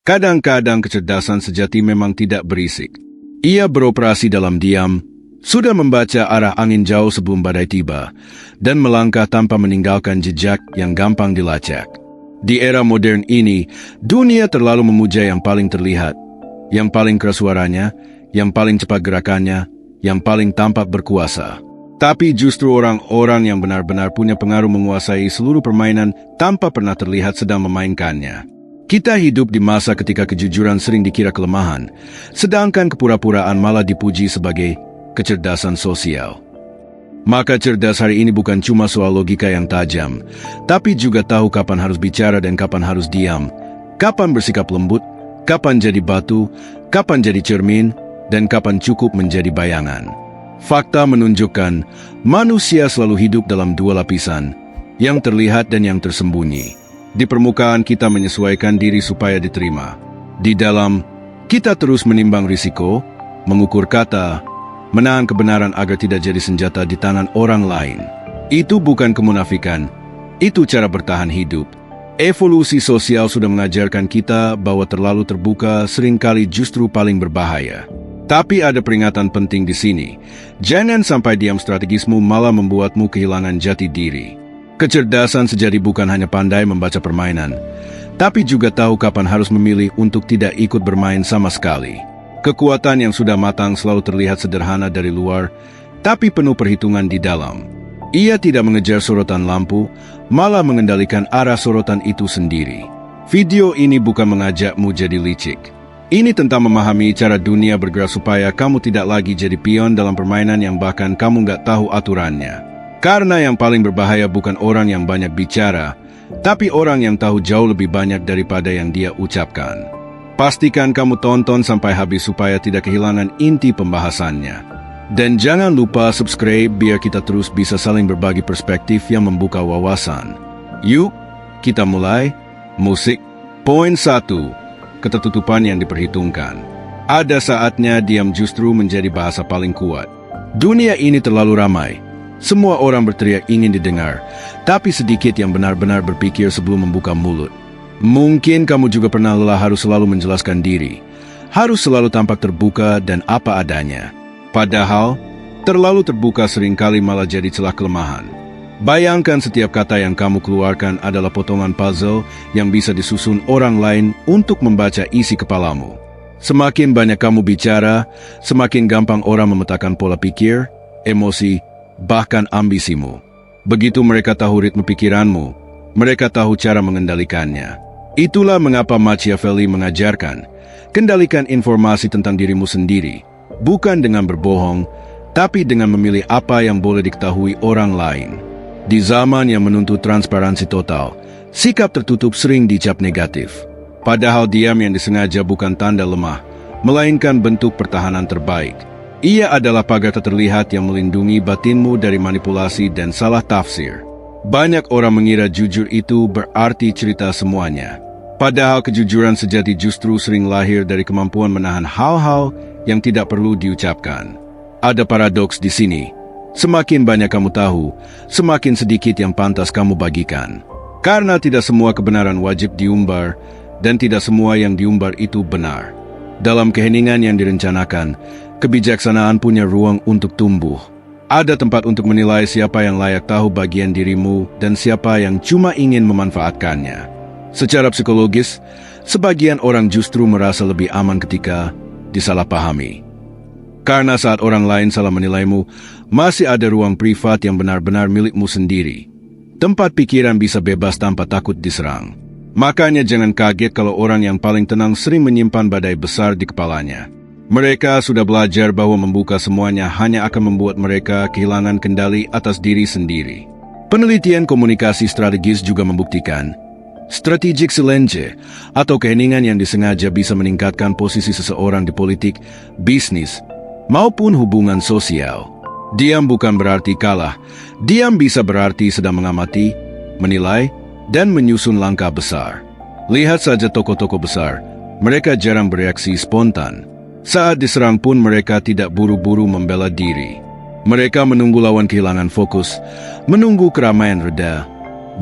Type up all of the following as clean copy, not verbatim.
Kadang-kadang kecerdasan sejati memang tidak berisik. Ia beroperasi dalam diam, sudah membaca arah angin jauh sebelum badai tiba, dan melangkah tanpa meninggalkan jejak yang gampang dilacak. Di era modern ini, dunia terlalu memuja yang paling terlihat, yang paling keras suaranya, yang paling cepat gerakannya, yang paling tampak berkuasa. Tapi justru orang-orang yang benar-benar punya pengaruh menguasai seluruh permainan tanpa pernah terlihat sedang memainkannya. Kita hidup di masa ketika kejujuran sering dikira kelemahan, sedangkan kepura-puraan malah dipuji sebagai kecerdasan sosial. Maka cerdas hari ini bukan cuma soal logika yang tajam, tapi juga tahu kapan harus bicara dan kapan harus diam, kapan bersikap lembut, kapan jadi batu, kapan jadi cermin, dan kapan cukup menjadi bayangan. Fakta menunjukkan manusia selalu hidup dalam dua lapisan, yang terlihat dan yang tersembunyi. Di permukaan kita menyesuaikan diri supaya diterima. Di dalam, kita terus menimbang risiko, mengukur kata, menahan kebenaran agar tidak jadi senjata di tangan orang lain. Itu bukan kemunafikan, itu cara bertahan hidup. Evolusi sosial sudah mengajarkan kita bahwa terlalu terbuka seringkali justru paling berbahaya. Tapi ada peringatan penting di sini. Jangan sampai diam strategismu malah membuatmu kehilangan jati diri. Kecerdasan sejati bukan hanya pandai membaca permainan, tapi juga tahu kapan harus memilih untuk tidak ikut bermain sama sekali. Kekuatan yang sudah matang selalu terlihat sederhana dari luar, tapi penuh perhitungan di dalam. Ia tidak mengejar sorotan lampu, malah mengendalikan arah sorotan itu sendiri. Video ini bukan mengajakmu jadi licik. Ini tentang memahami cara dunia bergerak supaya kamu tidak lagi jadi pion dalam permainan yang bahkan kamu nggak tahu aturannya. Karena yang paling berbahaya bukan orang yang banyak bicara, tapi orang yang tahu jauh lebih banyak daripada yang dia ucapkan. Pastikan kamu tonton sampai habis supaya tidak kehilangan inti pembahasannya. Dan jangan lupa subscribe biar kita terus bisa saling berbagi perspektif yang membuka wawasan. Yuk, kita mulai. Musik. Poin 1. Ketertutupan yang diperhitungkan. Ada saatnya diam justru menjadi bahasa paling kuat. Dunia ini terlalu ramai. Semua orang berteriak ingin didengar, tapi sedikit yang benar-benar berpikir sebelum membuka mulut. Mungkin kamu juga pernah lelah harus selalu menjelaskan diri, harus selalu tampak terbuka dan apa adanya. Padahal, terlalu terbuka seringkali malah jadi celah kelemahan. Bayangkan setiap kata yang kamu keluarkan adalah potongan puzzle yang bisa disusun orang lain untuk membaca isi kepalamu. Semakin banyak kamu bicara, semakin gampang orang memetakan pola pikir, emosi, bahkan ambisimu. Begitu mereka tahu ritme pikiranmu, mereka tahu cara mengendalikannya. Itulah mengapa Machiavelli mengajarkan, kendalikan informasi tentang dirimu sendiri, bukan dengan berbohong, tapi dengan memilih apa yang boleh diketahui orang lain. Di zaman yang menuntut transparansi total, sikap tertutup sering dicap negatif. Padahal diam yang disengaja bukan tanda lemah, melainkan bentuk pertahanan terbaik. Ia adalah pagar tak terlihat yang melindungi batinmu dari manipulasi dan salah tafsir. Banyak orang mengira jujur itu berarti cerita semuanya. Padahal kejujuran sejati justru sering lahir dari kemampuan menahan hal-hal yang tidak perlu diucapkan. Ada paradoks di sini. Semakin banyak kamu tahu, semakin sedikit yang pantas kamu bagikan. Karena tidak semua kebenaran wajib diumbar, dan tidak semua yang diumbar itu benar. Dalam keheningan yang direncanakan, kebijaksanaan punya ruang untuk tumbuh. Ada tempat untuk menilai siapa yang layak tahu bagian dirimu dan siapa yang cuma ingin memanfaatkannya. Secara psikologis, sebagian orang justru merasa lebih aman ketika disalahpahami. Karena saat orang lain salah menilaimu, masih ada ruang privat yang benar-benar milikmu sendiri. Tempat pikiran bisa bebas tanpa takut diserang. Makanya jangan kaget kalau orang yang paling tenang sering menyimpan badai besar di kepalanya. Mereka sudah belajar bahwa membuka semuanya hanya akan membuat mereka kehilangan kendali atas diri sendiri. Penelitian komunikasi strategis juga membuktikan, strategic silence atau keheningan yang disengaja bisa meningkatkan posisi seseorang di politik, bisnis, maupun hubungan sosial. Diam bukan berarti kalah, diam bisa berarti sedang mengamati, menilai, dan menyusun langkah besar. Lihat saja tokoh-tokoh besar, mereka jarang bereaksi spontan. Saat diserang pun mereka tidak buru-buru membela diri. Mereka menunggu lawan kehilangan fokus, menunggu keramaian reda,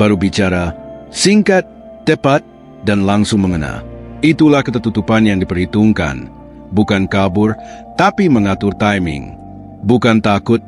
baru bicara, singkat, tepat, dan langsung mengena. Itulah ketertutupan yang diperhitungkan. Bukan kabur, tapi mengatur timing. Bukan takut,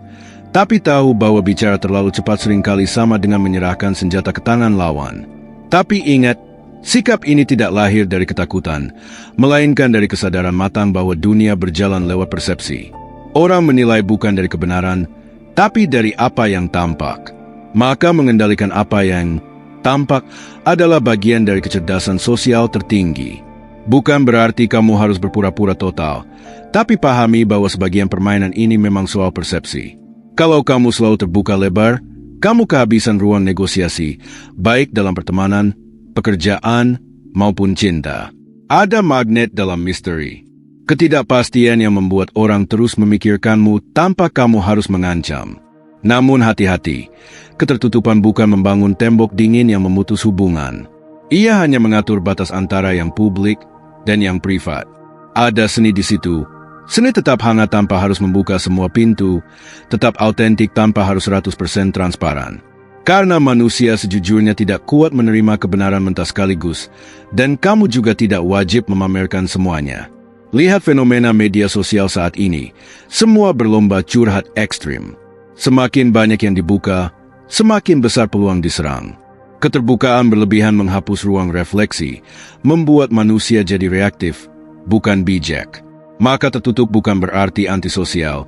tapi tahu bahwa bicara terlalu cepat seringkali sama dengan menyerahkan senjata ke tangan lawan. Tapi ingat, sikap ini tidak lahir dari ketakutan, melainkan dari kesadaran matang bahwa dunia berjalan lewat persepsi. Orang menilai bukan dari kebenaran, tapi dari apa yang tampak. Maka mengendalikan apa yang tampak adalah bagian dari kecerdasan sosial tertinggi. Bukan berarti kamu harus berpura-pura total, tapi pahami bahwa sebagian permainan ini memang soal persepsi. Kalau kamu selalu terbuka lebar, kamu kehabisan ruang negosiasi, baik dalam pertemanan, pekerjaan, maupun cinta. Ada magnet dalam misteri. Ketidakpastian yang membuat orang terus memikirkanmu tanpa kamu harus mengancam. Namun hati-hati, ketertutupan bukan membangun tembok dingin yang memutus hubungan. Ia hanya mengatur batas antara yang publik dan yang privat. Ada seni di situ. Seni tetap hangat tanpa harus membuka semua pintu, tetap autentik tanpa harus 100% transparan. Karena manusia sejujurnya tidak kuat menerima kebenaran mentah sekaligus, dan kamu juga tidak wajib memamerkan semuanya. Lihat fenomena media sosial saat ini, semua berlomba curhat ekstrim. Semakin banyak yang dibuka, semakin besar peluang diserang. Keterbukaan berlebihan menghapus ruang refleksi, membuat manusia jadi reaktif, bukan bijak. Maka tertutup bukan berarti antisosial.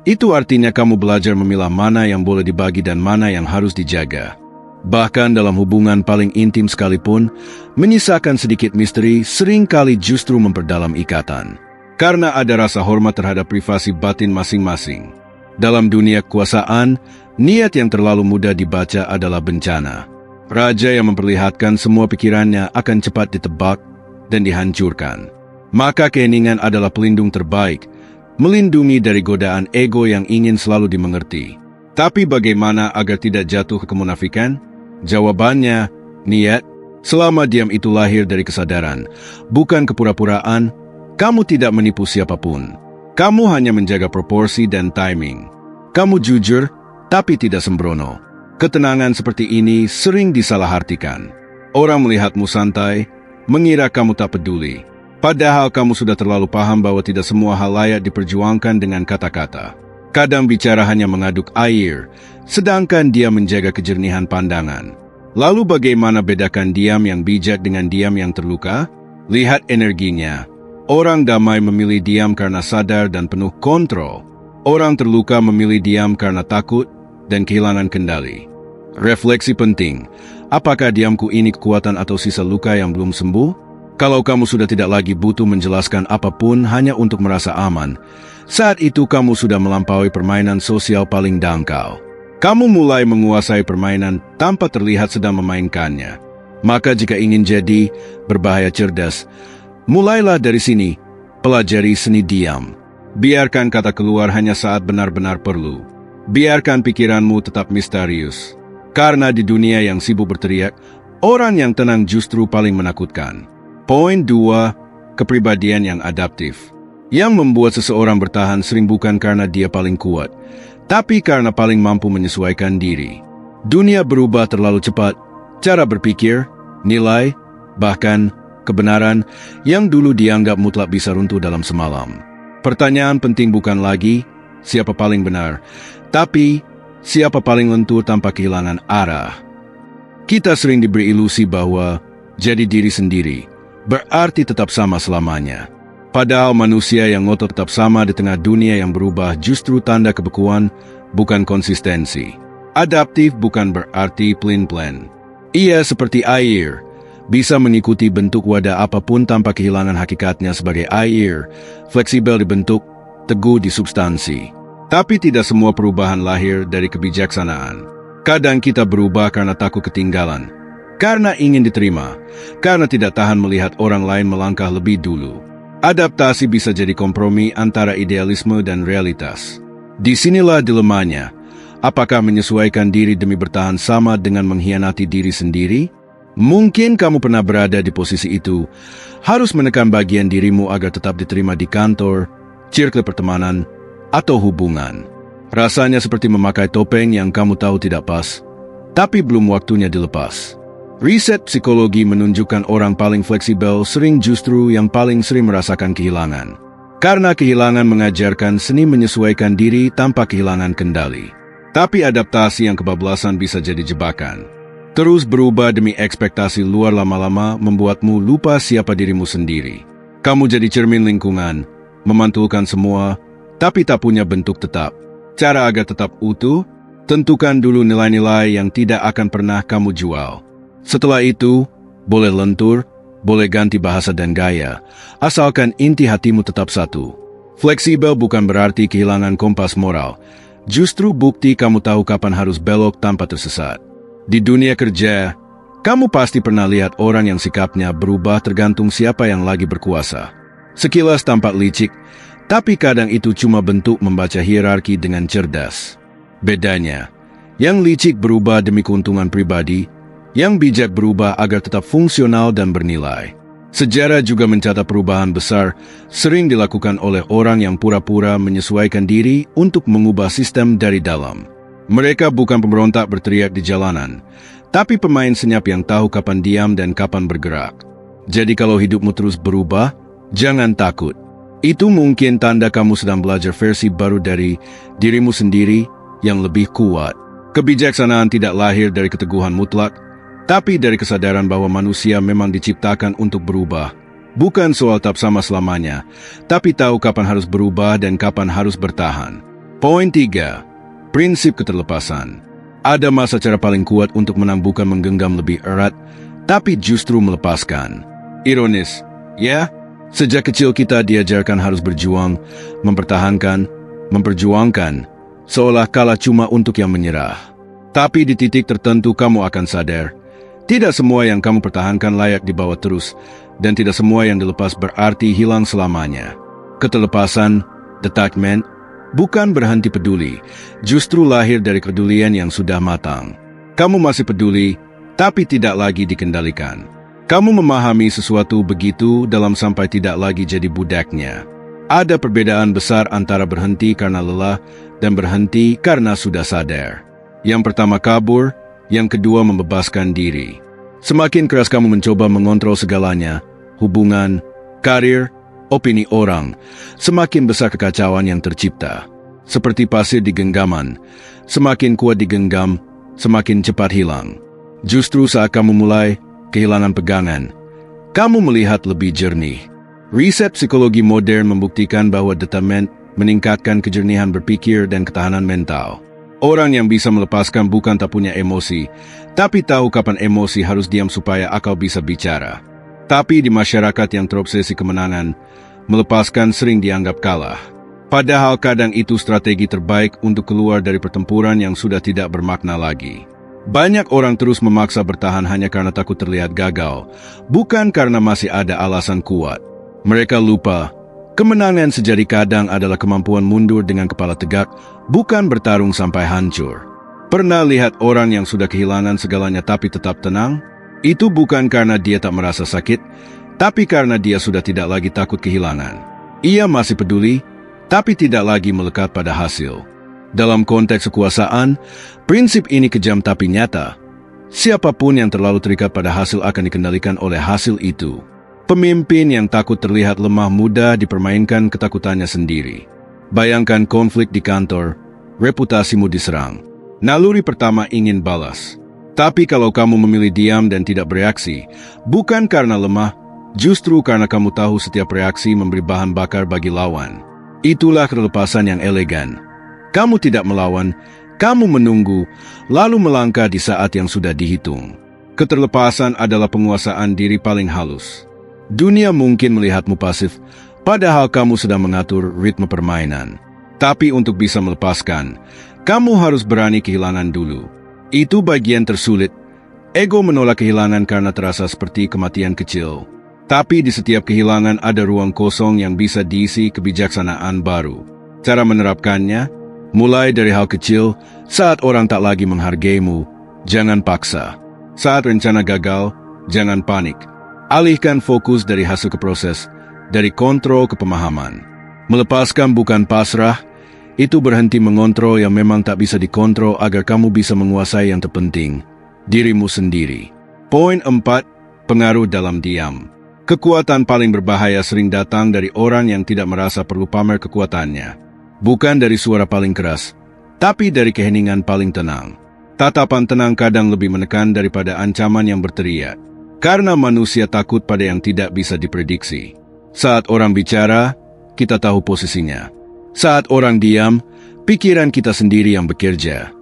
Itu artinya kamu belajar memilah mana yang boleh dibagi dan mana yang harus dijaga. Bahkan dalam hubungan paling intim sekalipun, menyisakan sedikit misteri seringkali justru memperdalam ikatan. Karena ada rasa hormat terhadap privasi batin masing-masing. Dalam dunia kekuasaan, niat yang terlalu mudah dibaca adalah bencana. Raja yang memperlihatkan semua pikirannya akan cepat ditebak dan dihancurkan. Maka keheningan adalah pelindung terbaik, melindungi dari godaan ego yang ingin selalu dimengerti. Tapi bagaimana agar tidak jatuh ke kemunafikan? Jawabannya, niat. Selama diam itu lahir dari kesadaran, bukan kepura-puraan, kamu tidak menipu siapapun. Kamu hanya menjaga proporsi dan timing. Kamu jujur, tapi tidak sembrono. Ketenangan seperti ini sering disalahartikan. Orang melihatmu santai, mengira kamu tak peduli. Padahal kamu sudah terlalu paham bahwa tidak semua hal layak diperjuangkan dengan kata-kata. Kadang bicara hanya mengaduk air, sedangkan dia menjaga kejernihan pandangan. Lalu bagaimana bedakan diam yang bijak dengan diam yang terluka? Lihat energinya. Orang damai memilih diam karena sadar dan penuh kontrol. Orang terluka memilih diam karena takut dan kehilangan kendali. Refleksi penting. Apakah diamku ini kekuatan atau sisa luka yang belum sembuh? Kalau kamu sudah tidak lagi butuh menjelaskan apapun hanya untuk merasa aman, saat itu kamu sudah melampaui permainan sosial paling dangkal. Kamu mulai menguasai permainan tanpa terlihat sedang memainkannya. Maka jika ingin jadi berbahaya cerdas, mulailah dari sini, pelajari seni diam. Biarkan kata keluar hanya saat benar-benar perlu. Biarkan pikiranmu tetap misterius. Karena di dunia yang sibuk berteriak, orang yang tenang justru paling menakutkan. Poin 2, kepribadian yang adaptif. Yang membuat seseorang bertahan sering bukan karena dia paling kuat, tapi karena paling mampu menyesuaikan diri. Dunia berubah terlalu cepat. Cara berpikir, nilai, bahkan kebenaran yang dulu dianggap mutlak bisa runtuh dalam semalam. Pertanyaan penting bukan lagi siapa paling benar, tapi siapa paling lentur tanpa kehilangan arah. Kita sering diberi ilusi bahwa jadi diri sendiri berarti tetap sama selamanya. Padahal manusia yang ngotot tetap sama di tengah dunia yang berubah justru tanda kebekuan, bukan konsistensi. Adaptif bukan berarti plain-plain. Ia seperti air, bisa mengikuti bentuk wadah apapun tanpa kehilangan hakikatnya sebagai air, fleksibel di bentuk, teguh di substansi. Tapi tidak semua perubahan lahir dari kebijaksanaan. Kadang kita berubah karena takut ketinggalan, karena ingin diterima, karena tidak tahan melihat orang lain melangkah lebih dulu. Adaptasi bisa jadi kompromi antara idealisme dan realitas. Disinilah dilemanya. Apakah menyesuaikan diri demi bertahan sama dengan mengkhianati diri sendiri? Mungkin kamu pernah berada di posisi itu, harus menekan bagian dirimu agar tetap diterima di kantor, circle pertemanan, atau hubungan. Rasanya seperti memakai topeng yang kamu tahu tidak pas, tapi belum waktunya dilepas. Riset psikologi menunjukkan orang paling fleksibel sering justru yang paling sering merasakan kehilangan. Karena kehilangan mengajarkan seni menyesuaikan diri tanpa kehilangan kendali. Tapi adaptasi yang kebablasan bisa jadi jebakan. Terus berubah demi ekspektasi luar lama-lama membuatmu lupa siapa dirimu sendiri. Kamu jadi cermin lingkungan, memantulkan semua, tapi tak punya bentuk tetap. Cara agar tetap utuh, tentukan dulu nilai-nilai yang tidak akan pernah kamu jual. Setelah itu, boleh lentur, boleh ganti bahasa dan gaya, asalkan inti hatimu tetap satu. Fleksibel bukan berarti kehilangan kompas moral, justru bukti kamu tahu kapan harus belok tanpa tersesat. Di dunia kerja, kamu pasti pernah lihat orang yang sikapnya berubah tergantung siapa yang lagi berkuasa. Sekilas tampak licik, tapi kadang itu cuma bentuk membaca hierarki dengan cerdas. Bedanya, yang licik berubah demi keuntungan pribadi, yang bijak berubah agar tetap fungsional dan bernilai. Sejarah juga mencatat perubahan besar sering dilakukan oleh orang yang pura-pura menyesuaikan diri untuk mengubah sistem dari dalam. Mereka bukan pemberontak berteriak di jalanan, tapi pemain senyap yang tahu kapan diam dan kapan bergerak. Jadi kalau hidupmu terus berubah, jangan takut. Itu mungkin tanda kamu sedang belajar versi baru dari dirimu sendiri yang lebih kuat. Kebijaksanaan tidak lahir dari keteguhan mutlak, tapi dari kesadaran bahwa manusia memang diciptakan untuk berubah. Bukan soal tetap sama selamanya, tapi tahu kapan harus berubah dan kapan harus bertahan. Poin 3. Prinsip keterlepasan. Ada masa cara paling kuat untuk menang bukan menggenggam lebih erat, tapi justru melepaskan. Ironis, ya? Sejak kecil kita diajarkan harus berjuang, mempertahankan, memperjuangkan, seolah kalah cuma untuk yang menyerah. Tapi di titik tertentu kamu akan sadar, tidak semua yang kamu pertahankan layak dibawa terus, dan tidak semua yang dilepas berarti hilang selamanya. Keterlepasan, detachment, bukan berhenti peduli, justru lahir dari kepedulian yang sudah matang. Kamu masih peduli, tapi tidak lagi dikendalikan. Kamu memahami sesuatu begitu dalam sampai tidak lagi jadi budaknya. Ada perbedaan besar antara berhenti karena lelah dan berhenti karena sudah sadar. Yang pertama kabur, yang kedua membebaskan diri. Semakin keras kamu mencoba mengontrol segalanya, hubungan, karir, opini orang, semakin besar kekacauan yang tercipta. Seperti pasir di genggaman, semakin kuat digenggam, semakin cepat hilang. Justru saat kamu mulai kehilangan pegangan, kamu melihat lebih jernih. Riset psikologi modern membuktikan bahwa detachment meningkatkan kejernihan berpikir dan ketahanan mental. Orang yang bisa melepaskan bukan tak punya emosi, tapi tahu kapan emosi harus diam supaya akal bisa bicara. Tapi di masyarakat yang terobsesi kemenangan, melepaskan sering dianggap kalah. Padahal kadang itu strategi terbaik untuk keluar dari pertempuran yang sudah tidak bermakna lagi. Banyak orang terus memaksa bertahan hanya karena takut terlihat gagal, bukan karena masih ada alasan kuat. Mereka lupa, kemenangan sejati kadang adalah kemampuan mundur dengan kepala tegak, bukan bertarung sampai hancur. Pernah lihat orang yang sudah kehilangan segalanya tapi tetap tenang? Itu bukan karena dia tak merasa sakit, tapi karena dia sudah tidak lagi takut kehilangan. Ia masih peduli, tapi tidak lagi melekat pada hasil. Dalam konteks kekuasaan, prinsip ini kejam tapi nyata. Siapapun yang terlalu terikat pada hasil akan dikendalikan oleh hasil itu. Pemimpin yang takut terlihat lemah mudah dipermainkan ketakutannya sendiri. Bayangkan konflik di kantor, reputasimu diserang. Naluri pertama ingin balas. Tapi kalau kamu memilih diam dan tidak bereaksi, bukan karena lemah, justru karena kamu tahu setiap reaksi memberi bahan bakar bagi lawan. Itulah kelepasan yang elegan. Kamu tidak melawan, kamu menunggu, lalu melangkah di saat yang sudah dihitung. Keterlepasan adalah penguasaan diri paling halus. Dunia mungkin melihatmu pasif, padahal kamu sedang mengatur ritme permainan. Tapi untuk bisa melepaskan, kamu harus berani kehilangan dulu. Itu bagian tersulit. Ego menolak kehilangan karena terasa seperti kematian kecil. Tapi di setiap kehilangan ada ruang kosong yang bisa diisi kebijaksanaan baru. Cara menerapkannya, mulai dari hal kecil, saat orang tak lagi menghargaimu, jangan paksa. Saat rencana gagal, jangan panik. Alihkan fokus dari hasil ke proses, dari kontrol ke pemahaman. Melepaskan bukan pasrah, itu berhenti mengontrol yang memang tak bisa dikontrol agar kamu bisa menguasai yang terpenting, dirimu sendiri. Poin 4. Pengaruh dalam diam. Kekuatan paling berbahaya sering datang dari orang yang tidak merasa perlu pamer kekuatannya. Bukan dari suara paling keras, tapi dari keheningan paling tenang. Tatapan tenang kadang lebih menekan daripada ancaman yang berteriak. Karena manusia takut pada yang tidak bisa diprediksi. Saat orang bicara, kita tahu posisinya. Saat orang diam, pikiran kita sendiri yang bekerja.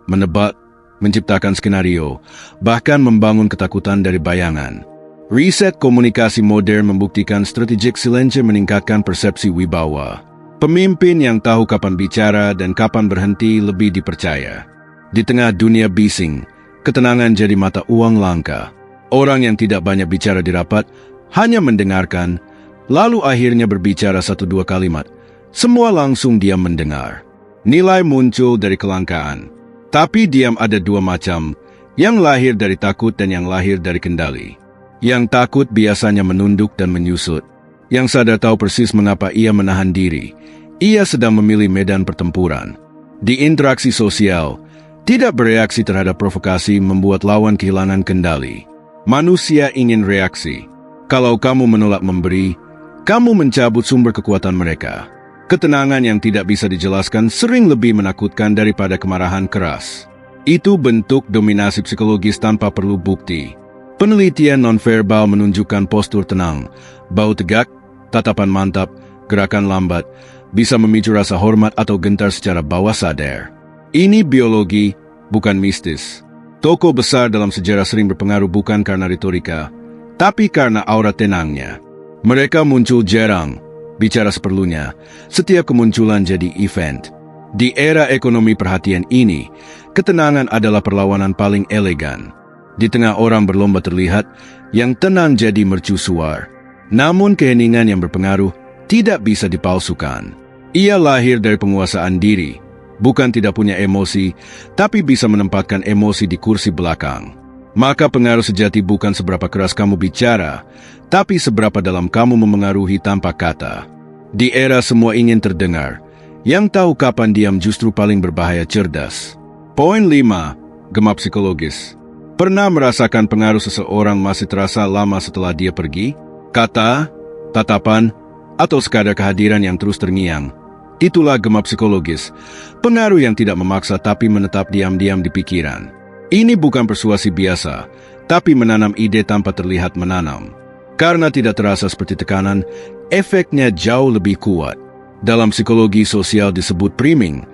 Menebak, menciptakan skenario, bahkan membangun ketakutan dari bayangan. Riset komunikasi modern membuktikan strategic silence meningkatkan persepsi wibawa. Pemimpin yang tahu kapan bicara dan kapan berhenti lebih dipercaya. Di tengah dunia bising, ketenangan jadi mata uang langka. Orang yang tidak banyak bicara di rapat, hanya mendengarkan, lalu akhirnya berbicara 1-2 kalimat. Semua langsung diam mendengar. Nilai muncul dari kelangkaan. Tapi diam ada 2 macam, yang lahir dari takut dan yang lahir dari kendali. Yang takut biasanya menunduk dan menyusut. Yang sadar tahu persis mengapa ia menahan diri. Ia sedang memilih medan pertempuran. Di interaksi sosial, tidak bereaksi terhadap provokasi membuat lawan kehilangan kendali. Manusia ingin reaksi. Kalau kamu menolak memberi, kamu mencabut sumber kekuatan mereka. Ketenangan yang tidak bisa dijelaskan sering lebih menakutkan daripada kemarahan keras. Itu bentuk dominasi psikologis tanpa perlu bukti. Penelitian nonverbal menunjukkan postur tenang, bau tegak, tatapan mantap, gerakan lambat, bisa memicu rasa hormat atau gentar secara bawah sadar. Ini biologi, bukan mistis. Tokoh besar dalam sejarah sering berpengaruh bukan karena retorika, tapi karena aura tenangnya. Mereka muncul jarang, bicara seperlunya, setiap kemunculan jadi event. Di era ekonomi perhatian ini, ketenangan adalah perlawanan paling elegan. Di tengah orang berlomba terlihat, yang tenang jadi mercusuar. Namun keheningan yang berpengaruh tidak bisa dipalsukan. Ia lahir dari penguasaan diri, bukan tidak punya emosi, tapi bisa menempatkan emosi di kursi belakang. Maka pengaruh sejati bukan seberapa keras kamu bicara, tapi seberapa dalam kamu memengaruhi tanpa kata. Di era semua ingin terdengar, yang tahu kapan diam justru paling berbahaya cerdas. Poin 5. Gema psikologis. Pernah merasakan pengaruh seseorang masih terasa lama setelah dia pergi? Kata, tatapan, atau sekadar kehadiran yang terus terngiang. Itulah gema psikologis, pengaruh yang tidak memaksa tapi menetap diam-diam di pikiran. Ini bukan persuasi biasa, tapi menanam ide tanpa terlihat menanam. Karena tidak terasa seperti tekanan, efeknya jauh lebih kuat. Dalam psikologi sosial disebut priming,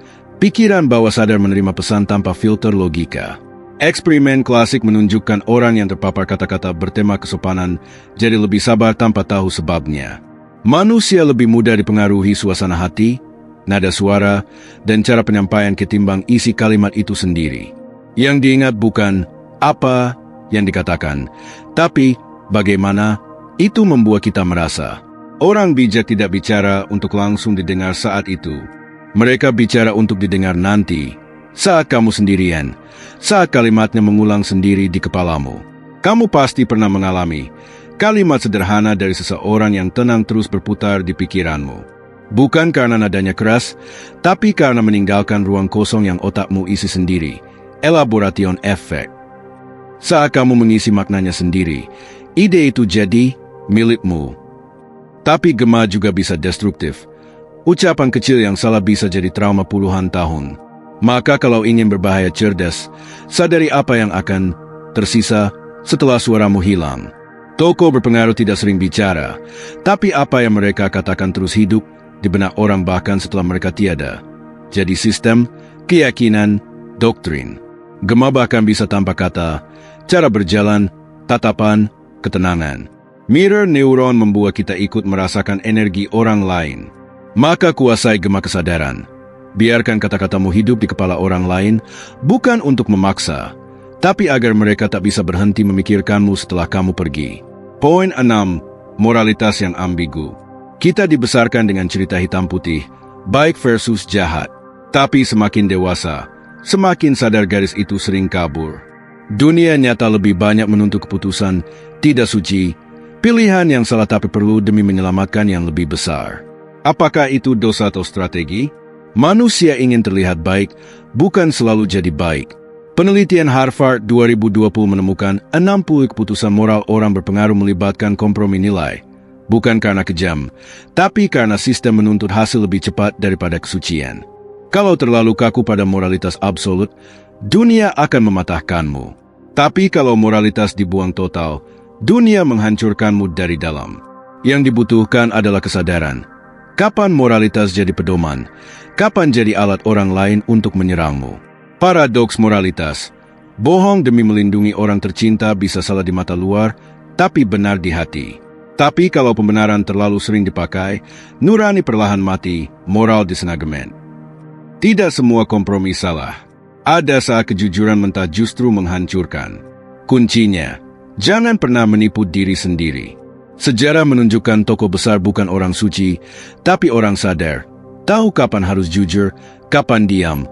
pikiran bawah sadar menerima pesan tanpa filter logika. Eksperimen klasik menunjukkan orang yang terpapar kata-kata bertema kesopanan jadi lebih sabar tanpa tahu sebabnya. Manusia lebih mudah dipengaruhi suasana hati, nada suara, dan cara penyampaian ketimbang isi kalimat itu sendiri. Yang diingat bukan apa yang dikatakan, tapi bagaimana itu membuat kita merasa. Orang bijak tidak bicara untuk langsung didengar saat itu. Mereka bicara untuk didengar nanti, saat kamu sendirian, saat kalimatnya mengulang sendiri di kepalamu. Kamu pasti pernah mengalami kalimat sederhana dari seseorang yang tenang terus berputar di pikiranmu. Bukan karena nadanya keras, tapi karena meninggalkan ruang kosong yang otakmu isi sendiri. Elaboration effect. Saat kamu mengisi maknanya sendiri, ide itu jadi milikmu. Tapi gema juga bisa destruktif. Ucapan kecil yang salah bisa jadi trauma puluhan tahun. Maka kalau ingin berbahaya cerdas, sadari apa yang akan tersisa setelah suaramu hilang. Tokoh berpengaruh tidak sering bicara, tapi apa yang mereka katakan terus hidup di benak orang bahkan setelah mereka tiada. Jadi sistem, keyakinan, doktrin. Gema bahkan bisa tanpa kata, cara berjalan, tatapan, ketenangan. Mirror neuron membuat kita ikut merasakan energi orang lain. Maka kuasai gema kesadaran. Biarkan kata-katamu hidup di kepala orang lain, bukan untuk memaksa, tapi agar mereka tak bisa berhenti memikirkanmu setelah kamu pergi. Poin 6. Moralitas yang ambigu. Kita dibesarkan dengan cerita hitam putih, baik versus jahat. Tapi semakin dewasa, semakin sadar garis itu sering kabur. Dunia nyata lebih banyak menuntut keputusan, tidak suci, pilihan yang salah tapi perlu demi menyelamatkan yang lebih besar. Apakah itu dosa atau strategi? Manusia ingin terlihat baik, bukan selalu jadi baik. Penelitian Harvard 2020 menemukan 60 keputusan moral orang berpengaruh melibatkan kompromi nilai, bukan karena kejam, tapi karena sistem menuntut hasil lebih cepat daripada kesucian. Kalau terlalu kaku pada moralitas absolut, dunia akan mematahkanmu. Tapi kalau moralitas dibuang total, dunia menghancurkanmu dari dalam. Yang dibutuhkan adalah kesadaran. Kapan moralitas jadi pedoman? Kapan jadi alat orang lain untuk menyerangmu? Paradoks moralitas. Bohong demi melindungi orang tercinta bisa salah di mata luar, tapi benar di hati. Tapi kalau pembenaran terlalu sering dipakai, nurani perlahan mati, moral disenagemen. Tidak semua kompromi salah. Ada saat kejujuran mentah justru menghancurkan. Kuncinya, jangan pernah menipu diri sendiri. Sejarah menunjukkan tokoh besar bukan orang suci, tapi orang sadar. Tahu kapan harus jujur, kapan diam,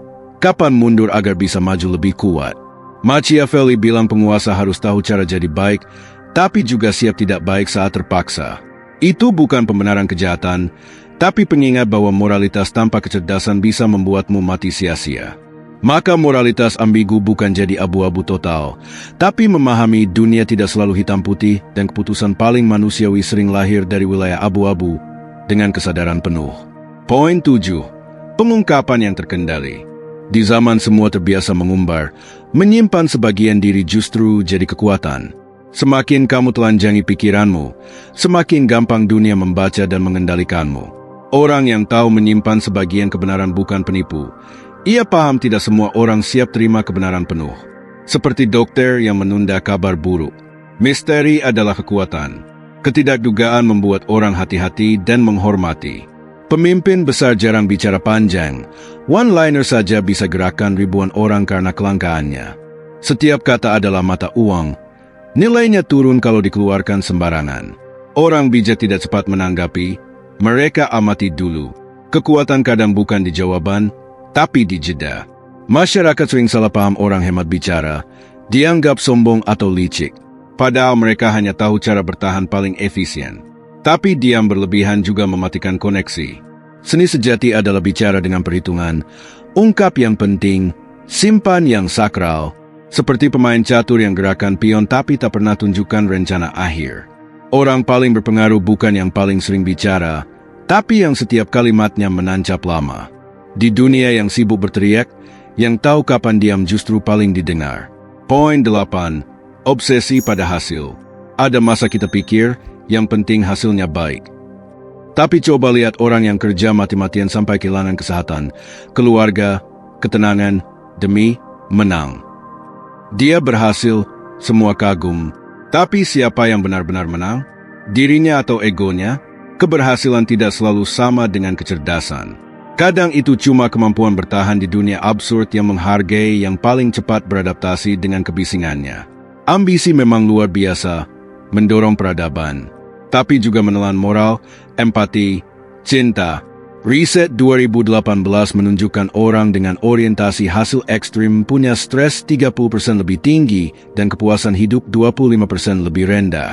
kapan mundur agar bisa maju lebih kuat. Machiavelli bilang penguasa harus tahu cara jadi baik, tapi juga siap tidak baik saat terpaksa. Itu bukan pembenaran kejahatan, tapi pengingat bahwa moralitas tanpa kecerdasan bisa membuatmu mati sia-sia. Maka moralitas ambigu bukan jadi abu-abu total, tapi memahami dunia tidak selalu hitam putih dan keputusan paling manusiawi sering lahir dari wilayah abu-abu dengan kesadaran penuh. Poin 7. Pengungkapan yang terkendali. Di zaman semua terbiasa mengumbar, menyimpan sebagian diri justru jadi kekuatan. Semakin kamu telanjangi pikiranmu, semakin gampang dunia membaca dan mengendalikanmu. Orang yang tahu menyimpan sebagian kebenaran bukan penipu. Ia paham tidak semua orang siap terima kebenaran penuh. Seperti dokter yang menunda kabar buruk. Misteri adalah kekuatan. Ketidakdugaan membuat orang hati-hati dan menghormati. Pemimpin besar jarang bicara panjang. One-liner saja bisa gerakan ribuan orang karena kelangkaannya. Setiap kata adalah mata uang. Nilainya turun kalau dikeluarkan sembarangan. Orang bijak tidak cepat menanggapi. Mereka amati dulu. Kekuatan kadang bukan di jawaban, tapi di jeda. Masyarakat sering salah paham orang hemat bicara. Dianggap sombong atau licik. Padahal mereka hanya tahu cara bertahan paling efisien. Tapi diam berlebihan juga mematikan koneksi. Seni sejati adalah bicara dengan perhitungan, ungkap yang penting, simpan yang sakral, seperti pemain catur yang gerakan pion tapi tak pernah tunjukkan rencana akhir. Orang paling berpengaruh bukan yang paling sering bicara, tapi yang setiap kalimatnya menancap lama. Di dunia yang sibuk berteriak, yang tahu kapan diam justru paling didengar. Poin 8. Obsesi pada hasil. Ada masa kita pikir, yang penting hasilnya baik. Tapi coba lihat orang yang kerja mati-matian sampai kehilangan kesehatan, keluarga, ketenangan, demi menang. Dia berhasil, semua kagum. Tapi siapa yang benar-benar menang? Dirinya atau egonya? Keberhasilan tidak selalu sama dengan kecerdasan. Kadang itu cuma kemampuan bertahan di dunia absurd yang menghargai yang paling cepat beradaptasi dengan kebisingannya. Ambisi memang luar biasa, mendorong peradaban, tapi juga menelan moral, empati, cinta. Riset 2018 menunjukkan orang dengan orientasi hasil ekstrim punya stres 30% lebih tinggi dan kepuasan hidup 25% lebih rendah.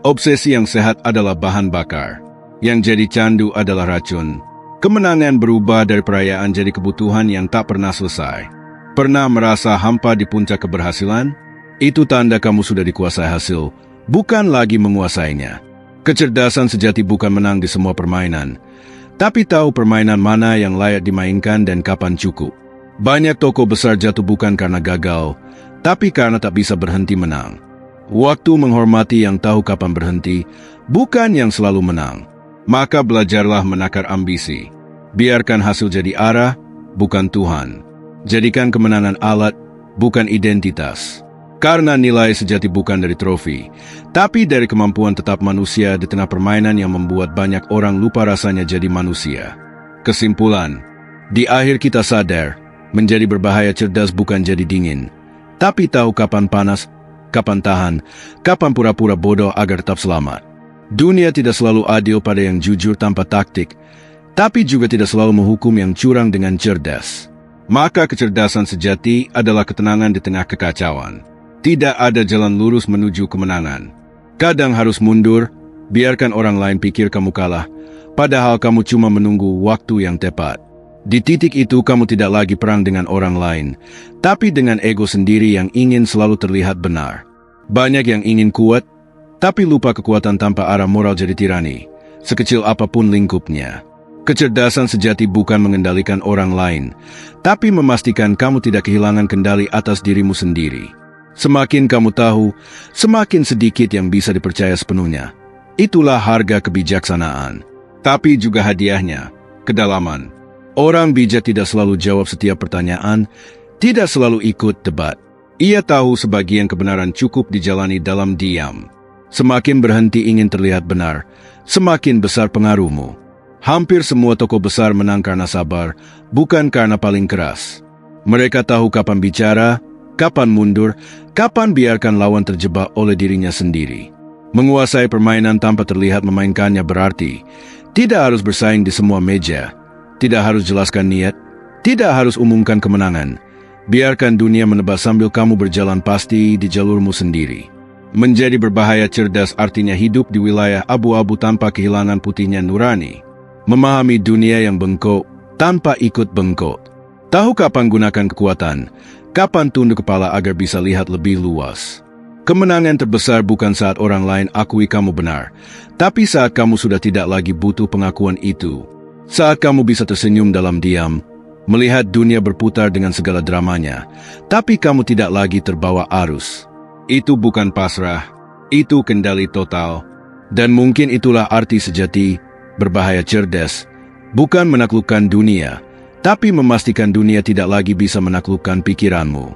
Obsesi yang sehat adalah bahan bakar. Yang jadi candu adalah racun. Kemenangan berubah dari perayaan jadi kebutuhan yang tak pernah selesai. Pernah merasa hampa di puncak keberhasilan? Itu tanda kamu sudah dikuasai hasil, bukan lagi menguasainya. Kecerdasan sejati bukan menang di semua permainan, tapi tahu permainan mana yang layak dimainkan dan kapan cukup. Banyak tokoh besar jatuh bukan karena gagal, tapi karena tak bisa berhenti menang. Waktu menghormati yang tahu kapan berhenti, bukan yang selalu menang. Maka belajarlah menakar ambisi. Biarkan hasil jadi arah, bukan Tuhan. Jadikan kemenangan alat, bukan identitas. Karena nilai sejati bukan dari trofi, tapi dari kemampuan tetap manusia di tengah permainan yang membuat banyak orang lupa rasanya jadi manusia. Kesimpulan, di akhir kita sadar, menjadi berbahaya cerdas bukan jadi dingin, tapi tahu kapan panas, kapan tahan, kapan pura-pura bodoh agar tetap selamat. Dunia tidak selalu adil pada yang jujur tanpa taktik, tapi juga tidak selalu menghukum yang curang dengan cerdas. Maka kecerdasan sejati adalah ketenangan di tengah kekacauan. Tidak ada jalan lurus menuju kemenangan. Kadang harus mundur, biarkan orang lain pikir kamu kalah, padahal kamu cuma menunggu waktu yang tepat. Di titik itu kamu tidak lagi perang dengan orang lain, tapi dengan ego sendiri yang ingin selalu terlihat benar. Banyak yang ingin kuat, tapi lupa kekuatan tanpa arah moral jadi tirani, sekecil apapun lingkupnya. Kecerdasan sejati bukan mengendalikan orang lain, tapi memastikan kamu tidak kehilangan kendali atas dirimu sendiri. Semakin kamu tahu, semakin sedikit yang bisa dipercaya sepenuhnya. Itulah harga kebijaksanaan. Tapi juga hadiahnya, kedalaman. Orang bijak tidak selalu jawab setiap pertanyaan, tidak selalu ikut debat. Ia tahu sebagian kebenaran cukup dijalani dalam diam. Semakin berhenti ingin terlihat benar, semakin besar pengaruhmu. Hampir semua tokoh besar menang karena sabar, bukan karena paling keras. Mereka tahu kapan bicara, kapan mundur, kapan biarkan lawan terjebak oleh dirinya sendiri. Menguasai permainan tanpa terlihat memainkannya berarti tidak harus bersaing di semua meja. Tidak harus jelaskan niat, tidak harus umumkan kemenangan. Biarkan dunia menebas sambil kamu berjalan pasti di jalurmu sendiri. Menjadi berbahaya cerdas artinya hidup di wilayah abu-abu tanpa kehilangan putihnya nurani. Memahami dunia yang bengkok tanpa ikut bengkok. Tahu kapan gunakan kekuatan, kapan tunduk kepala agar bisa lihat lebih luas. Kemenangan terbesar bukan saat orang lain akui kamu benar, tapi saat kamu sudah tidak lagi butuh pengakuan itu. Saat kamu bisa tersenyum dalam diam, melihat dunia berputar dengan segala dramanya, tapi kamu tidak lagi terbawa arus. Itu bukan pasrah, itu kendali total. Dan mungkin itulah arti sejati, berbahaya cerdas, bukan menaklukkan dunia, tapi memastikan dunia tidak lagi bisa menaklukkan pikiranmu.